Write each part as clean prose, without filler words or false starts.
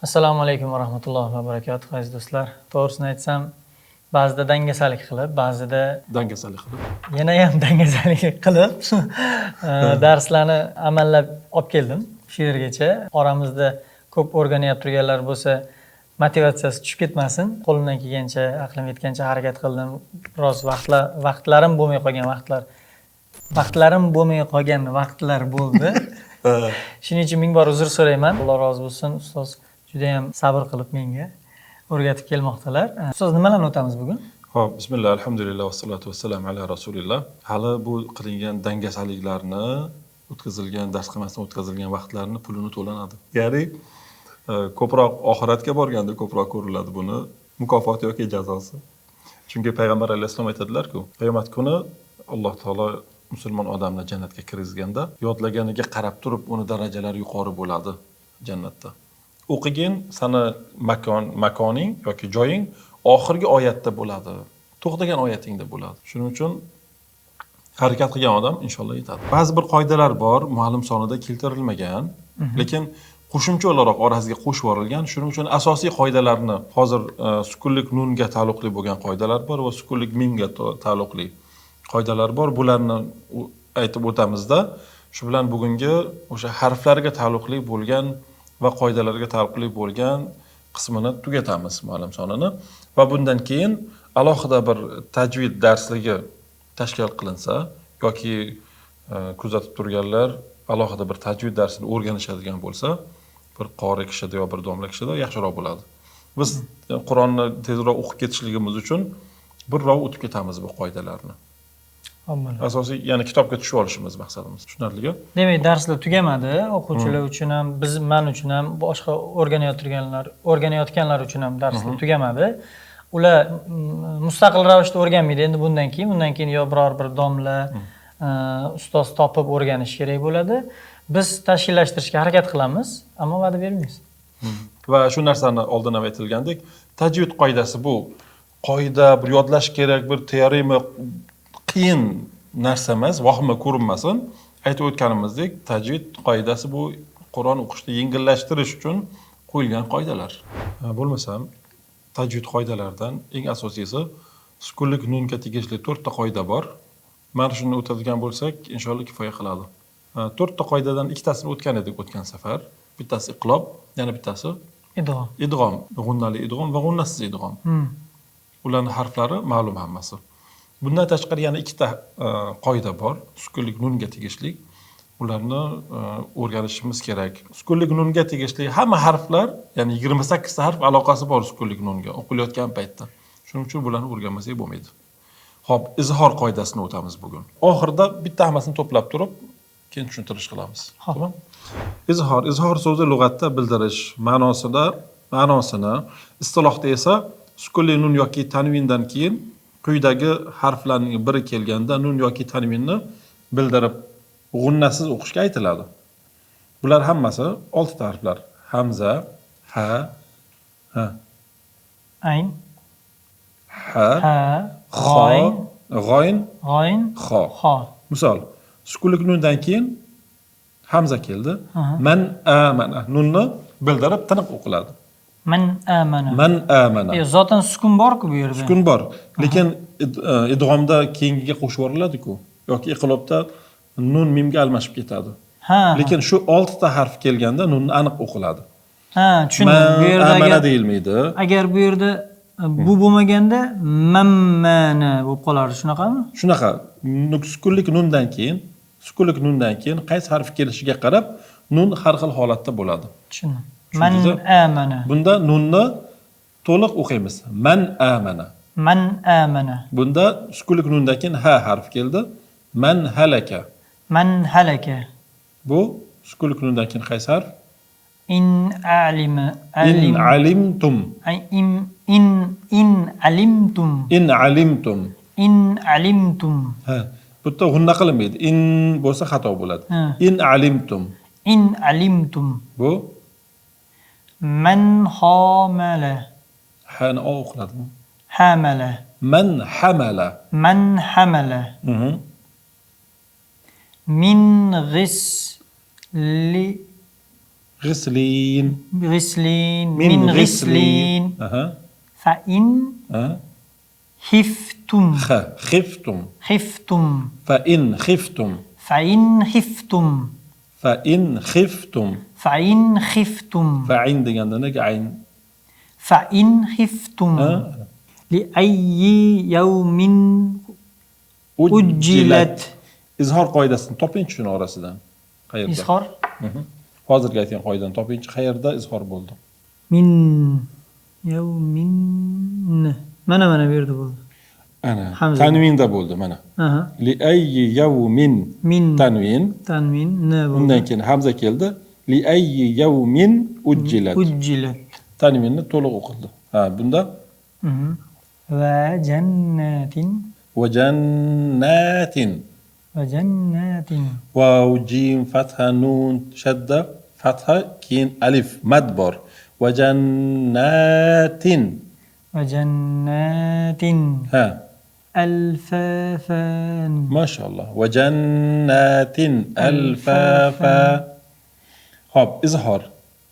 Assalomu alaykum va rahmatullohi va barakatuh, aziz do'stlar. To'g'risini aytsam, ba'zida dangasalik qilib, ba'zida Dangasalik qilib. yana ham dangasalik qilib darslarni amallab olib keldim shu yergacha. Oramizda ko'p o'rganayotib turganlar bo'lsa, motivatsiyasi tushib ketmasin. Qo'limdan kelgancha, aqlim yetgancha harakat qildim. Biroz vaqtlarim bo'lmay qolgan vaqtlar bo'ldi. Shuning uchun ming bor uzr so'rayman. Alloh rozi bo'lsin. Ustoz juda ham sabr qilib menga o'rgatib kelmoqdalar. Ustoz, nimalarni o'tamiz bugun? Xo'p, bismillah, alhamdulillah va salatu vassalam ala rasulillah. Hali bu qilingan dangasaliklarni, dars qilmasdan o'tkazilgan vaqtlarni pulini to'lanadi. Ya'ni ko'proq oxiratga borganda ko'proq ko'riladi buni mukofot yoki jazosi. Chunki payg'ambar alayhisalom aytadilar-ku, qiyomat kuni Alloh taolo musulmon odamni jannatga kirgizganda yodlaganiga qarab turib uni darajalari yuqori bo'ladi jannatda. O'qigin sana makoning yoki joying oxirgi oyatda bo'ladi. To'xtagan oyatingda bo'ladi. Shuning uchun harakat qilgan odam inshaalloh yetadi. Ba'zi bir qoidalar bor, muallim sonida keltirilmagan, lekin qo'shimcha o'laroq orasiga qo'shib yuborilgan. Shuning uchun asosiy qoidalarni hozir sukunlik nunga taalluqli bo'lgan qoidalar bor va sukunlik mimga taalluqli qoidalar bor. Bularni aytib o'tamizda, shu bilan bugungi o'sha harflarga taalluqli bo'lgan va qoidalarga taalluqli bo'lgan qismini tugatamiz muallim sonini va bundan keyin alohida bir tajvid darsligi tashkil qilinsa yoki kuzatib turganlar alohida bir tajvid darsini o'rganishadigan bo'lsa, bir qori kishida yo bir domla kishida yaxshiroq bo'ladi. Biz Qur'onni tezroq o'qib ketishligimiz uchun birrov o'tib ketamiz bu qoidalarni. Asosiy, ya'ni kitobga tushib olishimiz maqsadimiz. Tushunarlimi? Demak, darslar tugamadi. O'quvchilar uchun ham, men uchun ham, boshqa o'rganayotganlar uchun ham darslar tugamadi. Ular mustaqil ravishda o'rganmaydi. Endi bundan keyin yo biror bir domla, ustoz topib o'rganish kerak bo'ladi. Biz tashkillashtirishga harakat qilamiz, ammo va'da bermaymiz. Va shu narsani oldin ham aytilgandek, tajvid qoidasi bu qoida, bir yodlash kerak, bir teorema qiyin narsa emas, vahima ko'rinmasin. Aytib o'tganimizdek, tajvid qoidasi bu Qur'on o'qishni yengillashtirish uchun qo'yilgan qoidalar. Bo'lmasam, tajvid qoidalaridan eng asosiysi sukunlik nunga tegishli 4 ta qoida bor. Mana shuni o'tadigan bo'lsak, inshaalloh kifoya qiladi. 4 ta qoidadan ikkitasini o'tgan edik o'tgan safar. Bittasi iqlob, yana bittasi idg'om. Idg'om, g'unnali idg'om va g'unnasiz idg'om. Ularning harflari ma'lum hammasi. Bundan tashqari yana ikkita qoida bor, sukunlik nunga tegishli. Ularni o'rganishimiz kerak. Sukunlik nunga tegishli hamma harflar, ya'ni 28 ta harf aloqasi bor sukunlik nunga o'qilayotgan paytda. Shuning uchun bularni o'rganmasak bo'lmaydi. Xo'p, izhor qoidasini o'tamiz bugun. Oxirida bitta hammasini to'plab turib, keyin tushuntirish qilamiz. Tamam? Izhor so'zi lug'atda bildirish ma'nosini, istilohda esa sukunli nun yoki tanvindan keyin quyidagi harflarning biri kelganda nun yoki tanvinni bildirib g'unnasiz o'qishga aytiladi. Bular hammasi 6 ta harflar. Hamza, ha, ayn, ha, g'oyn, xo. Misol, sukunlik nundan keyin hamza keldi. Man amana nunni bildirib tiniq o'qiladi. Man amana. Zotan sukun bor-ku bu yerda. Sukun bor, lekin idg'omda keyingiga qo'shib yuboriladi-ku yoki iqlobda nun mimga almashib ketadi. Lekin shu 6 ta harf kelganda nunni aniq o'qiladi. Tushundim. Bu yerda amana deyilmaydi. Agar bu yerda bu bo'lmaganda mammana bo'lib qolardi, shunaqami? Shunaqa. Sukunlik nundan keyin qaysi harf kelishiga qarab nun har xil holatda bo'ladi. Tushundim. Man amana. Bunda nunni to'liq o'qiymiz. Man amana. Bunda sukunlik nundan keyin ha harf keldi. Man halaka. Bu sukunlik nundan keyin qaysi harf? In alimtum. Ha, bu yerda g'unna qilinmaydi. In bo'lsa xato bo'ladi. In alimtum. Bu man hamala. Hani o o'qiladimi? Hamala. Man hamala. Min ghisli Ghislin. غسلين من من غسلين. غسلين Aha. فإن Ha. خفتم Khiftum. خفتم فإن خفتم. فإن خفتم فإن خفتم. فإن خفتم فعين deganda nega ayn. فإن خفتم Ha. لأي يوم أجلت İzhor qoidasini toping shuni orasidan. Qayerda? إظهار Hozirgi aytgan qoidani toping. Qayerda izhor bo'ldi? من يوم mana berdi bo'ldi. Ana. Hamza. Tanvinda bo'ldi mana. Aha. Li ayyi yawmin Min tanvin. tanvin ne bo'ldi? Undan keyin hamza keldi. Li ayyi yawmin ujjilat. Ujjilat. Tanvinni to'liq o'qildi. Ha, bunda va jannatin va jannatin. va jannatin Vav, jim, fatha, nun, shadda, fatha, keyin alif, mad bor. Va jannatin. va jannatin Ha, alfafan mashallah. Va jannatin alfafa. Hop, izhor.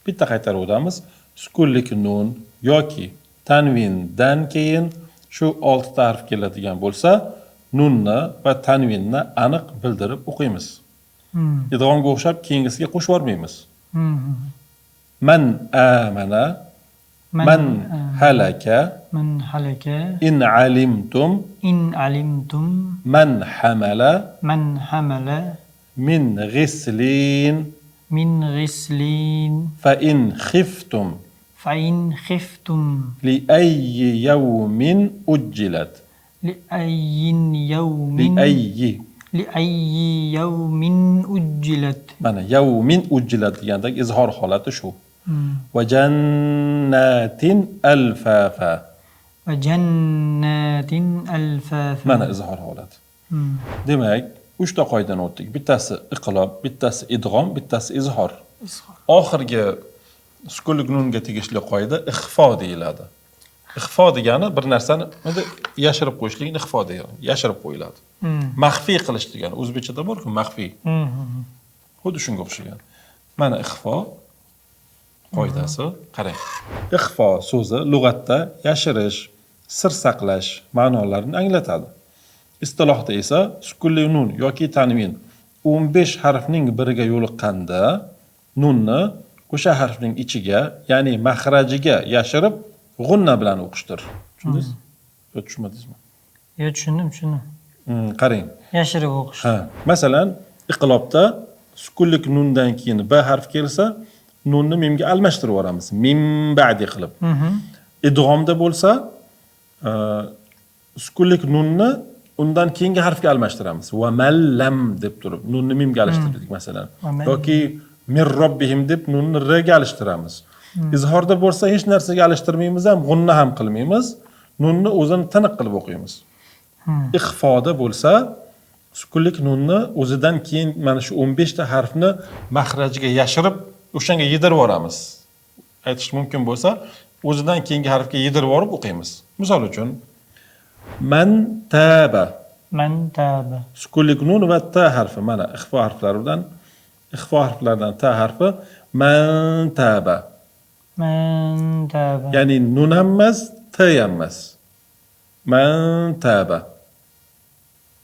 Bitta qaytarib o'tamiz. Sukunlik nun yoki tanvindan keyin shu 6 ta harf keladigan bo'lsa, nunni va tanvinni aniq bildirib o'qiymiz. Idg'omga o'xshab keyingisiga qo'shib yormaymiz. Man amana, man halaka, man halaka in alimtum, in alimtum man hamala, man hamala min ghislin, min ghislin fa in khiftum, fa in khiftum li ayyi yawmin ujjilat. li ayyin Li yawmin ayyi. li ayyi yawmin ujjilat Mana yawmin ujjilat degandagi izhor holati shu. Va jannatin alfafa. va jannatin alfafa Mana izhor holati. Demak, 3 ta qoidani o'tdik. Bittasi iqlob, bittasi idg'om, bittasi izhor. Oxirgi sukunlik nunga tegishli qoida ixfo deyiladi. Ixfo degani bir narsani yashirib qo'yishlikni ixfo deyiladi. Yashirib qo'yiladi. Maxfiy qilish degani o'zbekchada bor-ku, maxfiy. Xuddi shunga o'xshagan. Mana ixfo qoidasi, qarang. Ixfo so'zi lug'atda yashirish, sir saqlash ma'nolarini anglatadi. Istilohda esa sukunli nun yoki tanvin 15 harfning biriga yo'liqqanda nunni o'sha harfning ichiga, ya'ni maxrajiga yashirib g'unna bilan o'qishdir. Tushundingizmi? Yo tushunmadingizmi? yo tushundim Qarang. yashirib o'qish Ha, masalan, iqlobda sukunlik nundan keyin b harf kelsa, nunni mimga almashtirib yuboramiz. Mim ba'di qilib. Idg'omda bo'lsa, sukunlik nunni undan keyingi harfga almashtiramiz. Va mallam deb turib nunni mimga alishtirdik masalan. Yoki min robbihim deb nunni r ga alishtiramiz. Izhorda bo'lsa hech narsaga alishtirmaymiz ham, g'unna ham qilmaymiz. Nunni o'zini tiniq qilib o'qiymiz. Ixfoda bo'lsa, sukunlik nunni o'zidan keyin mana shu 15 ta harfni maxrajiga yashirib, o'shanga yedirib yuboramiz. Aytish mumkin bo'lsa, o'zidan keyingi harfga yedirib yuborib o'qiymiz. Misol uchun man taba. man taba Sukunlik nun va ta harfi mana ixfo harflaridan ta harfi man taba. man taba Ya'ni nun ham emas, ta ham emas. Man taba.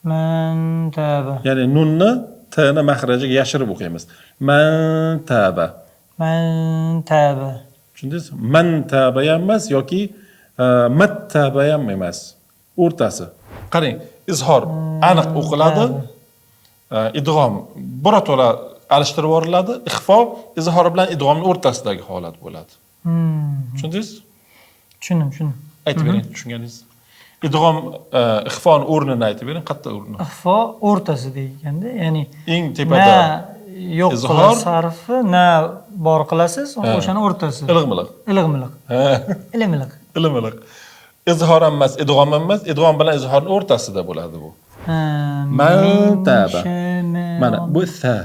man taba Ya'ni nunni t'ni maxrajiga yashirib o'qiymiz. Man taba. man taba Tushundingiz? Man taba ham emas yoki mat taba ham emas. O'rtasi. Qarang, izhor aniq o'qiladi. Idg'om birato'la alishtirib yuboriladi. Ixfo izhor bilan idg'omning o'rtasidagi holat bo'ladi. Tushundingiz? tushundim Aytib bering, tushunganingiz. Idg'om ixfoning o'rnini aytib bering, qayerda o'rni? ixfo o'rtasida ekanda, ya'ni Eng tepada na yo'q izhor, qilasiz harfi, na bor qilasiz, o'shani o'rtasi. Ilig'miliq. Ilig'miliq. Ha, Ilig'miliq. ilig'miliq. Izhor ham emas, idg'om ham emas, idg'om bilan izhorning o'rtasida bo'ladi bu. Man taba. Mana bu sa.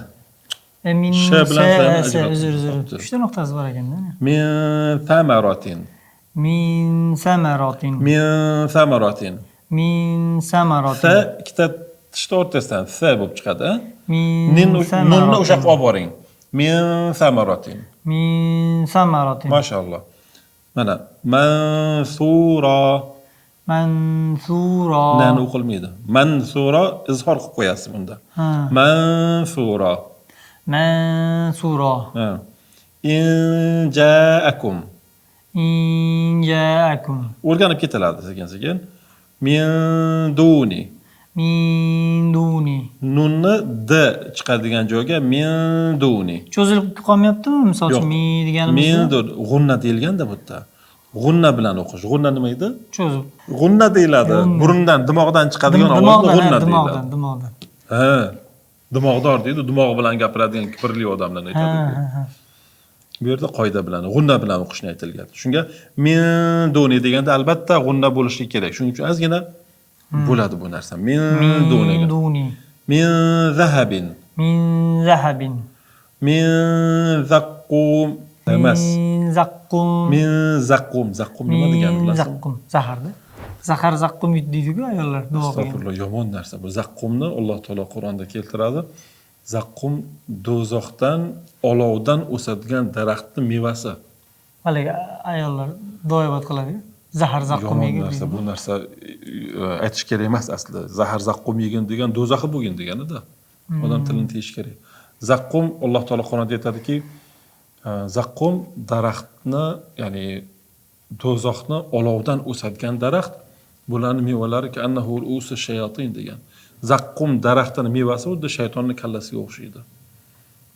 Min Sh bilan sani uzr. ajratib. 3 ta nuqtasi bor ekanda. Min samaratin. Min samaratin. Min samaratin. Min samaratin. Sa ikkita tishni o'rtasidan sa bo'lib chiqadi. Min Nunni o'sha yoqqa olib boring. min samaratin. min samaratin. Maşallah. Mana mansura. mansura. Nani o'qilmaydi. Mansura izhor qilib qo'yasiz bunda. Ha. Mansura. mansura. Ha. In ja'akum. in ja'akum. O'rganib ketiladi sekin-sekin. Min duni. min duni. Nunni d chiqadigan joyga min duni. Cho'zilib qolmayaptimi? Misol uchun Yo'q. mi Min deganimizda g'unna deyilganda bu yerda. G'unna bilan o'qish. G'unna nima edi? cho'zib. G'unna deyiladi. Burundan, dimoqdan chiqadigan ovozni g'unna deyiladi. Dimog'dan. Ha. Dimog'dor deydi, dimog'i bilan gapiradigan kibrli odamlarni aytadi. Ha. Bu yerda qoida bilan, g'unna bilan o'qishni aytilgan. Shunga min duni deganda albatta g'unna bo'lishi kerak. Shuning uchun ozgina bo'ladi bu narsa. Min duniga. duni. Min zahabin. min zahabin. Min zaqqum emas. min zaqqum. Min zaqqum. Zaqqum nima degani min bilasizmi? zaqqum. Zaharda. Zahar zaqqum deydi-ku ayollar duo qilgan. Astag'firullah, yomon narsa bu. Zaqqumni Alloh taolo Qur'onda keltiradi. Zaqqum do'zaxdan, olovdan o'sadigan daraxtning mevasi. Haligi ayollar duoibat qiladi. Zahar zaqqum Yomon yegin. narsa, bu narsa aytish kerak emas aslida. Zahar zaqqum yegin degan do'zaxi bo'lgin deganida. Odam tilini tiyish kerak. Zaqqum Alloh taolo Qur'onda aytadiki, zaqqum daraxtni, ya'ni do'zaxni olovdan o'sadigan daraxt, bularning mevalari annahu ru'usu shayotin degan. Zaqqum daraxtining mevasi xuddi shaytonning kallasiga o'xshaydi.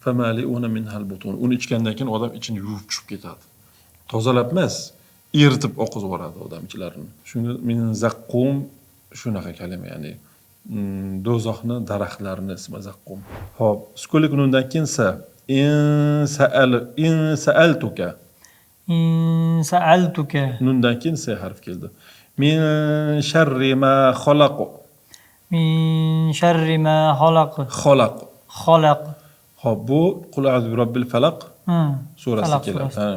Famali'una minhal butun. Uni ichgandan keyin odam ichini yuvib tushib ketadi. Tozalab emas, eritib oqizib yuboradi odam ichlarini. Shunga min zaqqum shunaqa kalima, ya'ni do'zaxni daraxtlarini ismi zaqqum. Xo'p, sukunlik nundan keyin sa. In sa'altuka. in sa'altuka. Nundan keyin sa harf keldi. Min sharri ma khalaq. min sharri ma xalaq. Khalaq. xalaq. Xo'p, bu Qul a'udhu bi robbil falaq surasi Falaq keladi. surasi. Ha,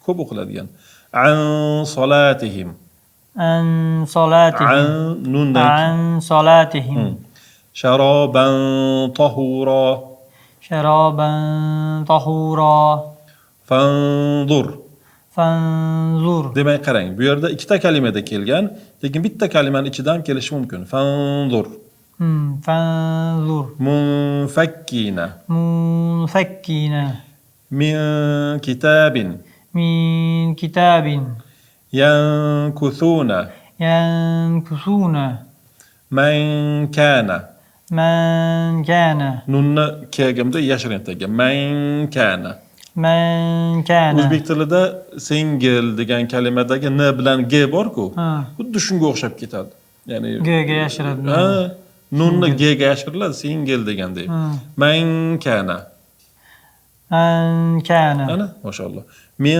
ko'p o'qiladigan. An solatihim. an solatihim. An nundan an solatihim. sharoban tahura. sharoban tahura. Fanzur. fanzur. Demak, qarang, bu yerda ikkita kalimada kelgan, lekin bitta kalimaning ichida ham kelishi mumkin. Fanzur. fanzur. Munfakkina. munfakkina. Min kitabin. min kitabin. Yankuthuna. yankusuna. Man kana. man kana. Nunni kegamda yashirin tegan. Man kana. man kana. O'zbek tilida singil degan kalimadagi n bilan g bor-ku. Ha. Xuddi shunga o'xshab ketadi. Ya'ni G-ga yashiradi. ha, nunni g ga yashiriladi, singil deganda. Man kana. man kana. Ana, mashallah. Min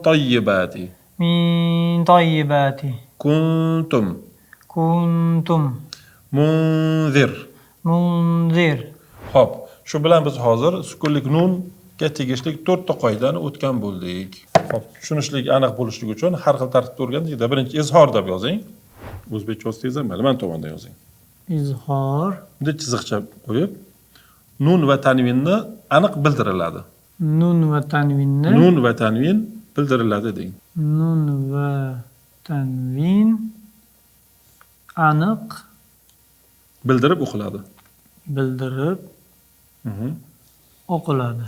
tayyibati. min tayyibati. Kuntum. kuntum. Munzir. munzir. Xo'p, shu bilan biz hozir sukunlik nunga tegishli 4 ta qoidani o'tgan bo'ldik. Xo'p, tushunishlik aniq bo'lishligi uchun har xil tartibda o'rgandik. Birinchi izhor deb yozing. O'zbekcha yozsangiz ham mayli, men tomondan yozing. izhor. Bunday chiziqcha qo'yib, nun va tanvinni aniq bildiriladi. nun va tanvinni. Nun va tanvin bildiriladi deng. nun va tanvin aniq Bildirib o'qiladi. bildirib o'qiladi.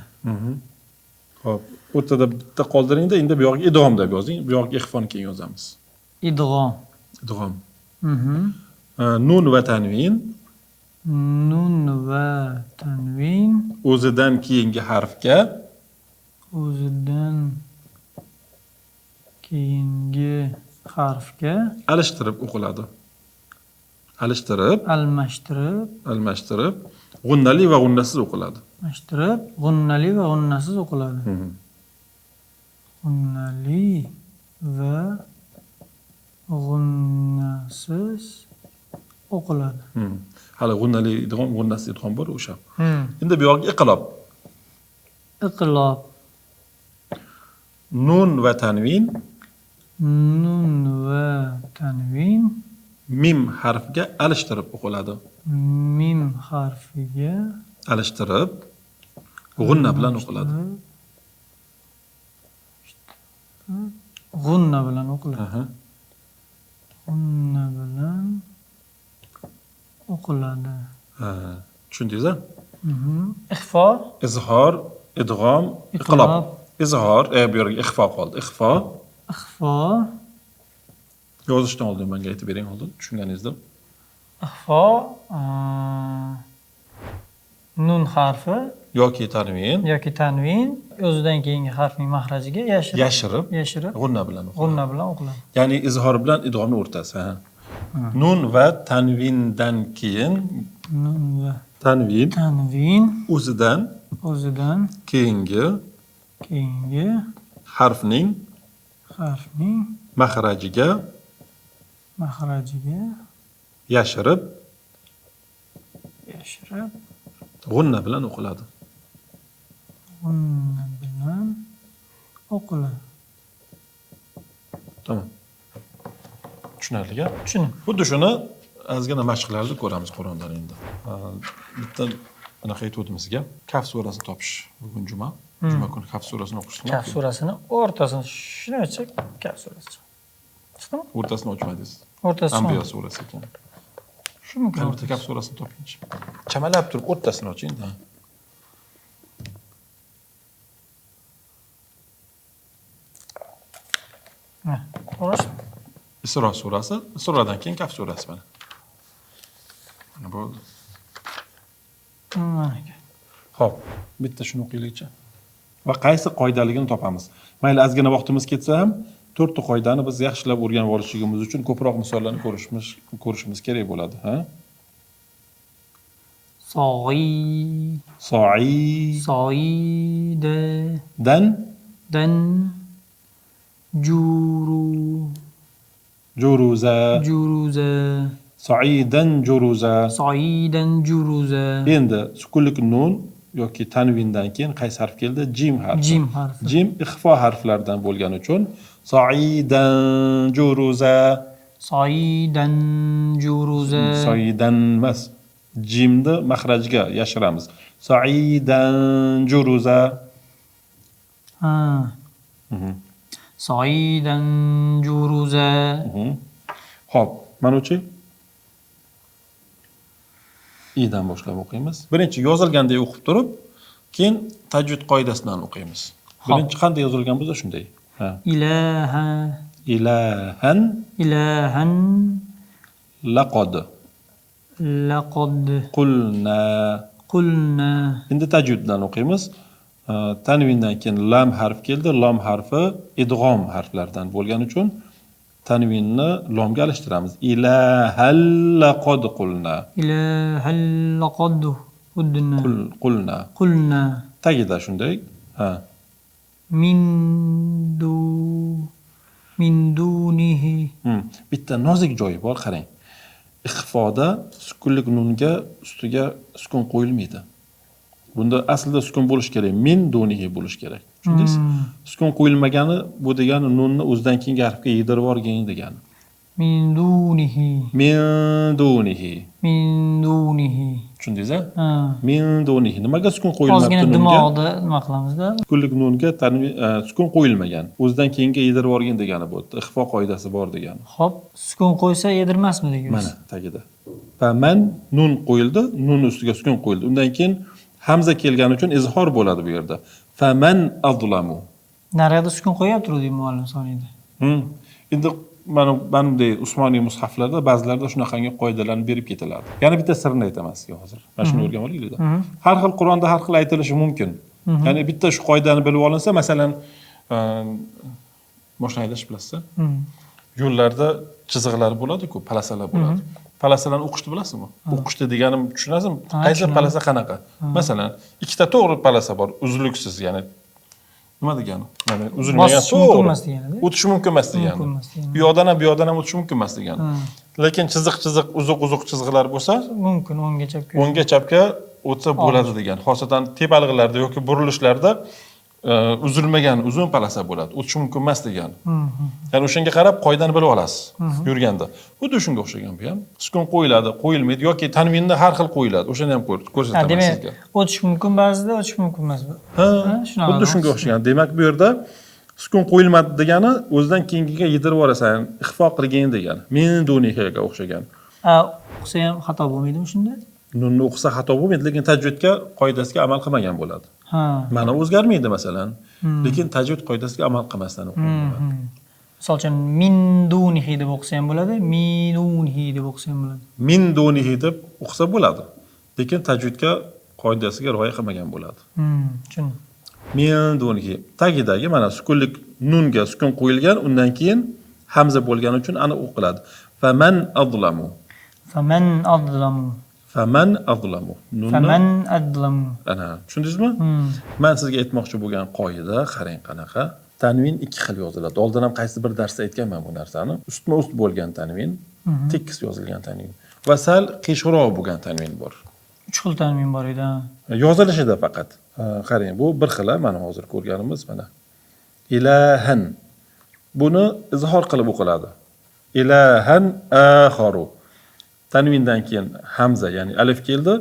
Xo'p, o'rtada bitta qoldiringda, endi bu yog'iga idg'om deb yozing. Bu yog'iga ixfoni keyin yozamiz. idg'om. Idg'om. Nun va tanvin nun va tanvin o'zidan keyingi harfga o'zidan keyingi harfga alishtirib o'qiladi. Alishtirib, almashtirib g'unnali va g'unnasiz o'qiladi. g'unnali va g'unnasiz o'qiladi. g'unnali va g'unnasiz o'qiladi. Hali g'unnali idg'om, g'unnasiz idg'om bor o'sha. Endi bu yog'iga iqlob. iqlob. Nun va tanvin nun va tanvin mim harfiga alishtirib o'qiladi. mim harfiga Alishtirib G'unna bilan o'qiladi. G'unna bilan o'qiladi. Aha. G'unna bilan o'qiladi. Ha, tushundingiz-a? Ixfo, Izhor, idg'om, iqlob. Izhor, bu yerga ixfo qoldi. Ixfo. ixfo, Yozishdan oldin menga aytib bering oldin, tushunganingizda. ixfo, nun harfi Yoki tanvin, yoki tanvin o'zidan keyingi harfning mahrajiga yashirib, g'unna bilan o'qiladi. g'unna bilan o'qiladi. Ya'ni izhor bilan idg'omni o'rtasi, ha. Nun va tanvindan keyin Nun va tanvin tanvin o'zidan keyingi harfning harfning mahrajiga yashirib g'unna bilan o'qiladi. G'unna bilan o'qiladi. Tamam. Tushunarli-a? Tushundim. Xuddi shuni ozgina mashqlarda ko'ramiz Qur'ondan endi. Bitta anaqa aytdim sizga. Kaf surasini topish. Bugun juma. Juma kuni Kaf surasini o'qishni. Kaf surasini o'rtasini shuni ochsak, Kaf surasi. Chiqdimi? O'rtasini ochmadingiz. O'rtasi. Anbiyo surasi ekan. Shu mumkin. Bitta Kaf surasini topingchi. Chamalab turib o'rtasini oching-da. Ha, xo'sh. Isro surasi, Isrodan keyin Kaf surasi mana. Mana bo'ldi. Xo'p, bitta shuni o'qiylikchi. Va qaysi qoidaligini topamiz. Mayli ozgina vaqtimiz ketsa ham, 4 ta qoidani biz yaxshilab o'rganib olishligimiz uchun ko'proq misollarni ko'rishimiz kerak bo'ladi, ha? So'ida dan juruza so'idan juruza. Endi sukunlik nun yoki tanvindan keyin qaysi harf keldi? Jim harfi. Jim ixfo harflaridan bo'lgani uchun so'idan so'idan emas. Jimni mahrajiga yashiramiz. So'idan juruza. So'idan juruza. Xo'p, mana-chi i'dan boshlab o'qiymiz. Birinchi yozilganday o'qib turib, keyin tajvid qoidasidan o'qiymiz. Birinchi qanday yozilgan bo'lsa shunday. Ha. Ilahan laqad qulna. Endi tajvid bilan o'qiymiz. Tanvindan keyin lam harf keldi. Lam harfi idg'om harflaridan bo'lgani uchun tanvinni lomga alishtiramiz. Ilahal laqad qulna. Qulna. Tagida shunday. Ha. Min dunihi. Bitta nozik joyi bor, qarang. Ixfoda sukunlik nunga ustiga sukun qo'yilmaydi. Bunda aslida sukun bo'lish kerak. Min dunihi bo'lish kerak. Tushundingiz? Sukun qo'yilmagani bu degani nunni o'zidan keyingi harfga yedirib olgan degani. Min dunihi. Tushundingiz-a? Min dunihi. Nimaga sukun qo'yilmabdi nunga? Ozgina dimog'ida nima qilamizda? Sukunlik nunga sukun qo'yilmagan. O'zidan keyinga yedirib olgan degani bu. Ixfo qoidasi bor degani. Xo'p, sukun qo'ysa yedirmasmi deymiz? Mana tagida. Faman nun qo'yildi, nun ustiga sukun qo'yildi. Undan keyin hamza kelgani uchun izhor bo'ladi bu yerda. Faman azlamu. Narada sukun qo'yib turdi muallim sonida. Endi mana bunday Usmoniy mushaflarda ba'zilarda shunaqangi qoidalarni berib ketiladi. Yana bitta sirni aytaman sizga hozir. Mana shuni o'rganib olaylik-da. Har xil Qur'onda har xil aytilishi mumkin. Ya'ni bitta shu qoidani bilib olinsa, masalan, mashina haydash bilasizmi? Yo'llarda chiziqlar bo'ladi-ku, palasalar bo'ladi. Palasalarni o'qishni bilasizmi? O'qishni deganim tushunasizmi? Qaysi palasa qanaqa? Masalan, ikkita to'g'ri palasa bor, uzluksiz, ya'ni nima degani? Ya'ni uzilmagan to'g'ri. O'tish mumkin emas degani. Bu yoqdan ham o'tish mumkin emas degani. Lekin chiziq, uzuq chiziqlar bo'lsa, mumkin o'ngga chapga o'tsa bo'ladi degan. Xosatan tepaliklarda yoki burilishlarda uzilmagan uzun polasa bo'ladi. O'tish mumkin emas degani. Ya'ni o'shanga qarab qoidani bilib olasiz yurganda. Xuddi shunga o'xshagan bu ham. Sukun qo'yiladi, qo'yilmaydi yoki tanvinda har xil qo'yiladi. O'shani ham ko'rsataman sizga. Demak, o'tish mumkin ba'zida, o'tish mumkin emas. Shunaqa. Xuddi shunga o'xshagan. Demak, bu yerda sukun qo'yilmadi degani o'zidan keyingiga yedirib yuborasan, ixfo qilgan degani. Men duniga o'xshagan. O'qisa ham xato bo'lmaydimi shunda? Nunni o'qisa xato bo'lmaydi, lekin tajvidga qoidasiga amal qilmagan bo'ladi. Ma'no o'zgarmaydi masalan, lekin tajvid qoidasiga amal qilmasdan o'qigan. Misol uchun min dunihi deb o'qisa ham bo'ladi, minunhi deb o'qisa ham bo'ladi. Min dunihi deb o'qisa bo'ladi, lekin tajvidga qoidasiga rioya qilmagan bo'ladi. Tushundim. Min dunihi tagidagi mana sukunlik nunga sukun qo'yilgan, undan keyin hamza bo'lgani uchun ana o'qiladi. Faman adlamu. Faman adlamu. Faman adlamu. Faman adlamu. Ana, tushundingizmi? Men sizga aytmoqchi bo'lgan qoida qarang qanaqa. Tanvin ikki xil yoziladi. Oldin ham qaysi bir darsda aytganman bu narsani. Ustma-ust bo'lgan tanvin, tekis yozilgan tanvin va sal qiyshroq bo'lgan tanvin bor. 3 xil tanvin bor edi. Yozilishida faqat. Qarang, bu bir xil, mana hozir ko'rganimiz mana. Ilahan. Buni izhor qilib o'qiladi. Ilahan akharu. Tanvindan keyin hamza, ya'ni alif keldi.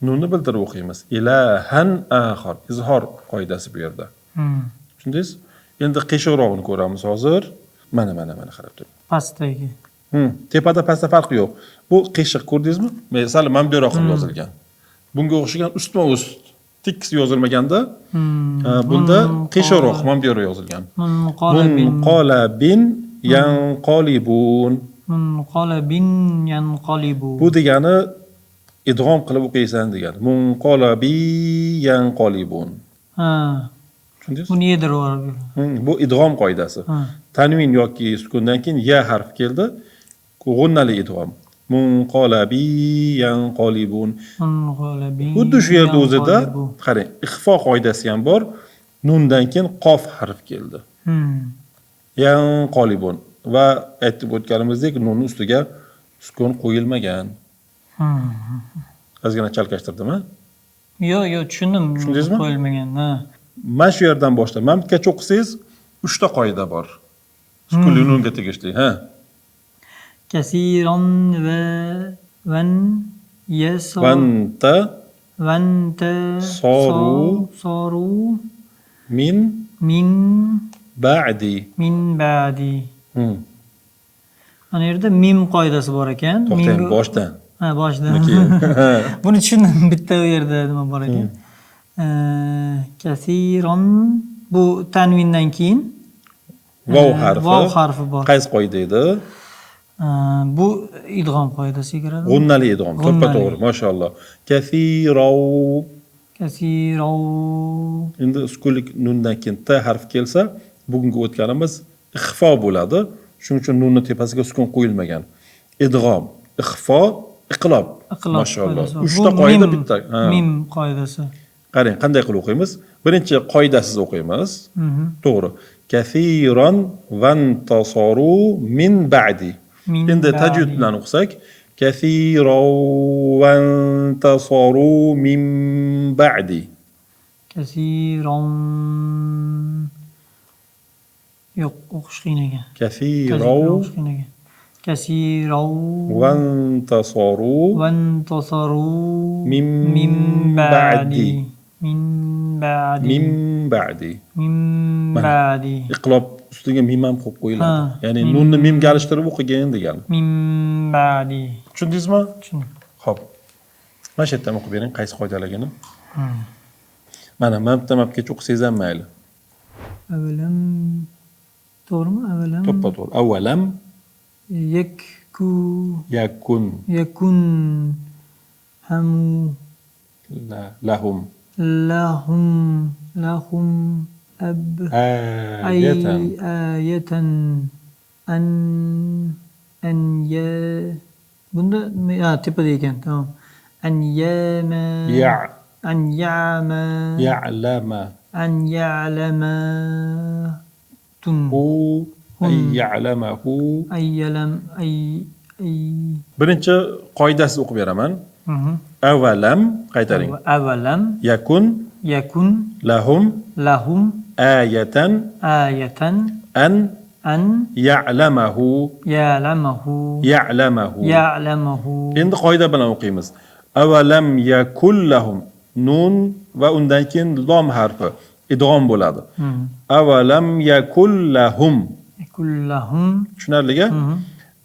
Nunni bildirib o'qiymiz. Ilahan akhar. Izhor qoidasi bu yerda. Tushundingiz? Endi qiyshroqni ko'ramiz hozir. Mana qarab turing. Pastdagi. Tepada pastda farqi yo'q. Bu qiyshiq ko'rdingizmi? Misol mana bu yoqqa yozilgan. Bunga o'xshagan ustma-ust tekis yozilmaganda, bunda qiyshroq mana bu yerga yozilgan. Munqalabin yanqalibun. Munqalabin yanqalibun. Bu degani idg'om qilib o'qiysan degani. Munqalabi yanqalibun. Tushundingiz? Buni yedirib yuborib. Bu idg'om qoidasi. Tanvin yoki sukundan keyin ya harf keldi. G'unnali idg'om. Munqalabi yanqalibun. Xuddi shu yerda o'zida qarang, ixfo qoidasi ham bor. Nundan keyin qof harf keldi. Yanqalibun va aytib o'tganimizdek nunning ustiga sukun qo'yilmagan. Ozgina chalkashtirdimmi? Yo'q, tushundim. Tushundingizmi? Qo'yilmagan. Mana shu yerdan boshlab, mana bittacha o'qisangiz 3 ta qoida bor. Sukunli nunga tegishli, Kasiron va van yasar vanta vanta soru min ba'di. Mana yerda mim qoidasi bor ekan. To'xtang, boshdan. Boshdan. Buni tushundim, bitta u yerda nima bor ekan. Kasiron bu tanvindan keyin Vav harfi bor. Qaysi qoida edi? Bu idg'om qoidasiga kiradi. G'unnali idg'om, to'g'ri, mashalloh. Kasirau. Endi sukunlik nundan keyin t harfi kelsa, bugungi o'tganimiz ixfo bo'ladi. Shuning uchun nunning tepasiga sukun qo'yilmagan. Idg'om, ixfo, iqlob. Mashalloh. 3 ta qoida bitta. Mim qoidasi. Qarang, qanday qilib o'qiymiz? Birinchi qoidasiz o'qiymiz. To'g'ri. Kasiran vantasaru min ba'di. Endi tajvid bilan o'qisak, kasiran vantasaru min ba'di. Kasiran yo'q, o'qish qiyin ekan. Kasiran vantasaru min ba'di. Iqlob ustiga mim ham qo'yib qo'yiladi. Ya'ni nunni mimga alishtirib o'qigan degani. Min ba'di. Tushundingizmi? Tushundim. Xo'p. Mana shu yerdan o'qib bering qaysi qoidaligini. Mana mabda-mabgacha o'qisangiz ham mayli. Avalam to'g'rimi? Avalam. To'g'ri. Avalam yakun ham lahum ayatan an ya bunda tepada ekan, tamam. An yama an ya'lama tun birinchi qoidasiz o'qib beraman. Avalam qaytaring. Avalam yakun yakun lahum lahum ayatan ayatan an an ya'lamahu ya'lamahu ya'lamahu. ya'lamahu. Endi qoida bilan o'qiymiz. Avalam yakul lahum nun va undan keyin lom harfi idg'om bo'ladi. Avalam yakul lahum. Kullahum Tushunarliga?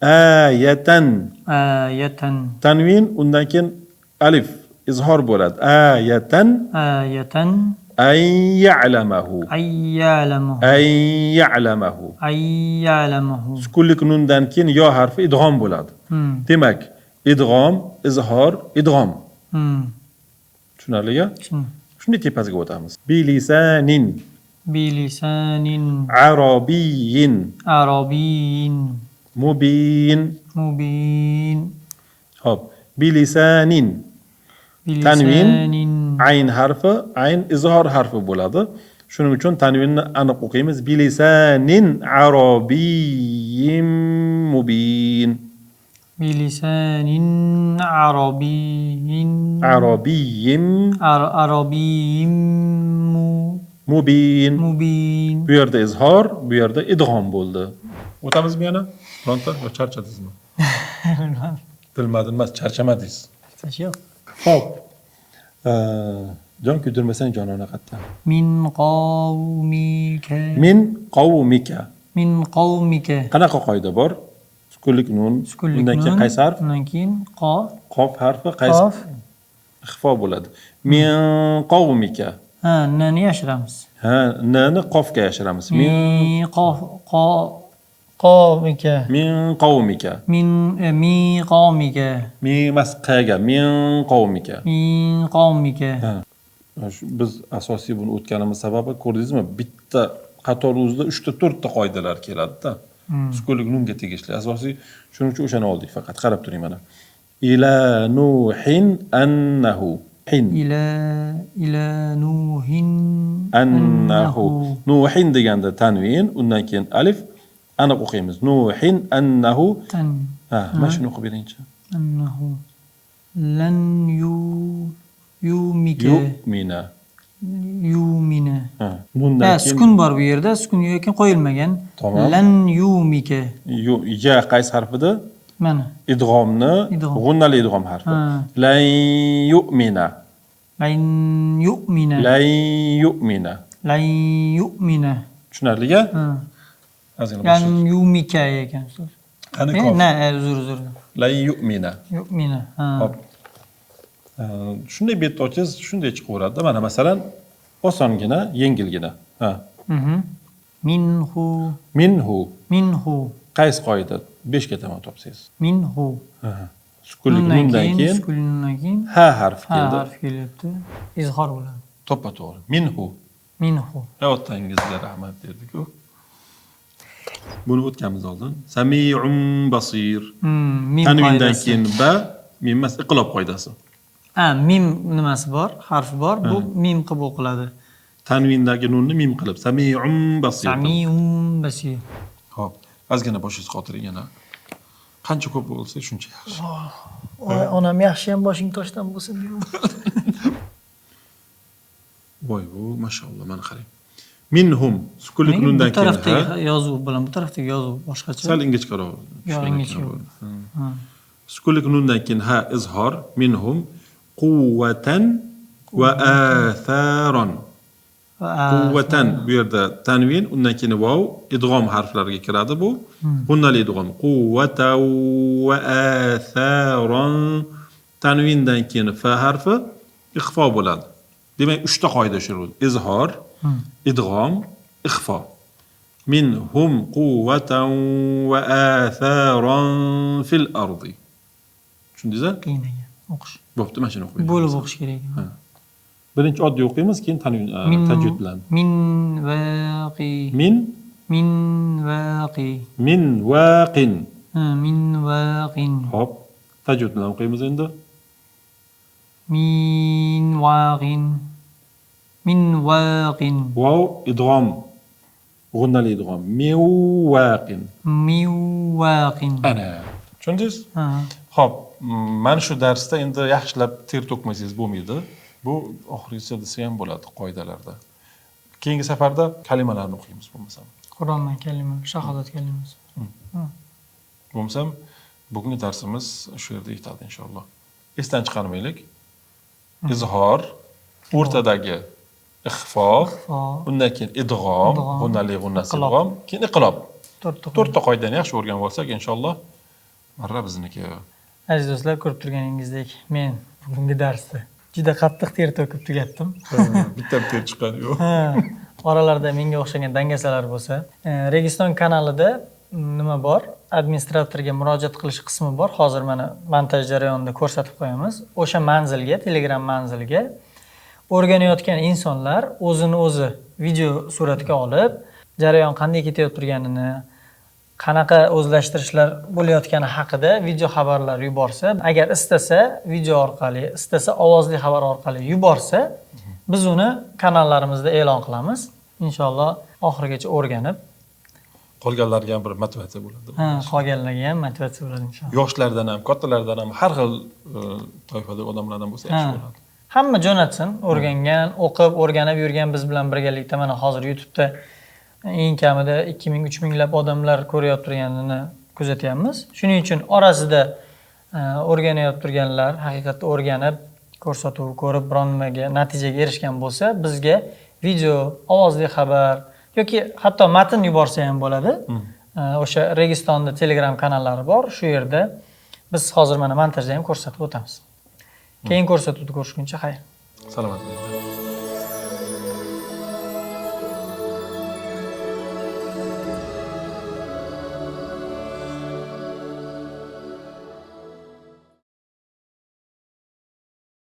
Ayatan. ayatan Tanvin undan keyin alif izhor bo'ladi. Ayatan ayatan ay ya'lamahu. ayyalamahu Ay ya'lamahu. ayyalamahu. Sukunlik nundan keyin yo harfi idg'om bo'ladi. Demak, idg'om, izhor, idg'om. Tushunarliga? Shunday tepasiga o'tamiz. Bilisanin bilisanin arabiyyin arabiyyin mubin. mubin Hop. Bilisanin bilisanin ayn harfi, ayn izhor harfi bo'ladi. Shuning uchun tanvinni aniq o'qiymiz. Bilisanin arabiyyin mubin. bilisanin arabiyyin Arabiyyin arabiyyin mubin. mubin. Bu yerda izhor, bu yerda idg'om bo'ldi. O'tamizmi yana? Bironta yo charchadingizmi? Bilmadim emas, charchamadingiz. Yo'q. Xo'p. Jon kuydirmasang jonona qattan. Min qawmika Min qawmika. min qawmika. Qanaqa qoida bor? Sukunlik nun, Sukunlik undan keyin nun, qaysi harf? undan keyin Qof harfi qaysi? qof. Ixfo bo'ladi. Min qawmika. Ha, nani yashiramiz? Ha, nani qofga yashiramiz. Mi qof qawmika. Min qawmika. Mi qawmika. Mi emas qga. Min qawmika. Min qawmika. Ha. Biz asosiy buni o'tganimiz sababi ko'rdingizmi? Bitta qator o'zida 3 ta 4 ta qoidalar keladi-da. Sukunlik nunga tegishli. Asosiy shuning uchun o'shani oldik faqat. Qarab turing mana. Ila nuhin annahu. Hin. Ila nuhin Annahu. Nuhin deganda tanvin, undan keyin alif. Aniq o'qiymiz. Nuhin annahu. tan Ha, mana shuni o'qib beringchi. annahu lan yumika Yu'mina. yumina. Ha, bundan Ha, keyin sukun bor bu yerda, sukun yo'q qo'yilmagan. Tamam. Lan yumika. ya qaysi harfida? Mana. Idg'omni, Idg'om. g'unnali idg'om harfi. Ha. Lan yu'mina. Lan yu'mina. Lan yu'mina. Lan yu'mina. Tushunarliga? Ha. Azina Lan boshla. yumika ekan so'z. Qani kof? Na, uzr. Lan yu'mina. Yu'mina. Ha. Hop. Shunday betni ochangiz, shunday chiqaveradi. Mana masalan, osongina, yengilgina. Ha. Minhu. Minhu. Qaysi qoida? 5 ga tamom topsangiz. Minhu. Ha. Sukunlik nundan keyin sukundan keyin ha harfi ha keldi. harf kelyapti. Izhor bo'ladi. To'ppa-to'g'ri. Minhu. Minhu. Otangizga rahmat derdik-ku. Buni o'tganmiz oldin. Sami'un basir. Mim Tanvindan qoidasi. keyin ba, mim emas, iqlob qoidasi. Ha, mim nimasi bor? Harfi bor. Bu mim qabul qiladi. Tanvindagi nunni mim qilib sami'un basir. Samiun basir. Xo'p, ozgina boshingiz xotiring yana. Qancha ko'p bo'lsa shuncha yaxshi. Voy, onam yaxshi ham boshing toshdan bo'lsin deyman. Voy, bu mashalloh, mana qarang. Minhum sukunlik nundan Bu keyin tarafdagi yozuv bilan bu tarafdagi yozuv boshqacha. sal ingichkaroq. Yo, ingichka. Ha. Sukunlik nundan keyin ha izhor minhum quwwatan va atharon. Quwwatan bu yerda tanvin, undan keyin vav idg'om harflariga kiradi bu. Gunnali idg'om. Quwwatan va atharon. Tanvindan keyin fa harfi ixfo bo'ladi. Demak, 3 ta qoida shu. Izhor, idg'om, ixfo. Minhum quwwatan va atharon fil ardi. Tushundingizmi? Qiyin ekan o'qish. Bo'pti, mana shuni o'qiymiz. Bo'lib o'qish kerak. Birinchi oddiy o'qiymiz, keyin tajvid bilan. Min vaqi. Min vaqi. min waqin. Min vaqin. Hop, tajvid bilan o'qiymiz endi. Min vaqin. Min vaqin. Vav idg'om. G'unnali idg'om. Miwaqin. Miwaqin. Ana. Tushundingiz? Ha. Xo'p, mana shu darsda endi yaxshilab ter to'kmasangiz bo'lmaydi. Bu oxirgisi desa ham bo'ladi qoidalarda. Keyingi safarda kalimalarni o'qiymiz bo'lmasam. Qur'ondan kalima, shahodat kalimasi. Bo'lmasam bugungi darsimiz shu yerda yetadi inshaalloh. Esdan chiqarmaylik. Izhor, o'rtadagi ixfo, undan keyin idg'om, g'unnali g'unnasi idg'om, keyin iqlob. To'rtta qoidani yaxshi o'rganib olsak inshaalloh marra bizniki. Aziz do'stlar, ko'rib turganingizdek, men bugungi darsda juda qattiq ter to'kib tugatdim. Bitta ter chiqqani yo'q. Oralarda menga o'xshagan dangasalar bo'lsa, Registon kanalida nima bor? Administratorga murojaat qilish qismi bor. Hozir mana montaj jarayonida ko'rsatib qo'yamiz. O'sha manzilga, Telegram manziliga o'rganayotgan insonlar o'zini o'zi video suratga olib, jarayon qanday ketayotganini, qanaqa o'zlashtirishlar bo'layotgani haqida video xabarlar yuborsa, agar istasa video orqali, istasa ovozli xabar orqali yuborsa, biz uni kanallarimizda e'lon qilamiz. Inshaalloh oxirigacha o'rganib, qolganlarga ham bir motivatsiya bo'ladi. Qolganlarga ham motivatsiya bo'ladi inshaalloh. Yoshlardan ham, kattalardan ham, har xil toifadagi odamlardan bo'lsa yaxshi bo'ladi. Hamma jo'natsin, o'rgangan, o'qib, o'rganib yurgan biz bilan birgalikda mana hozir YouTube'da eng kamida 2000-3000 lab odamlar ko'rayotib turganini kuzatyapmiz. Shuning uchun orasida o'rganayotib turganlar, haqiqatda o'rganib, ko'rsatuv ko'rib, biron nimaga natijaga erishgan bo'lsa, bizga video, ovozli xabar yoki hatto matn yuborsa ham bo'ladi. O'sha Registonda Telegram kanallari bor. Shu yerda biz hozir mana montajda ham ko'rsatib o'tamiz. Keyin ko'rsatuvni ko'rishguncha xayr. Salomat bo'ling.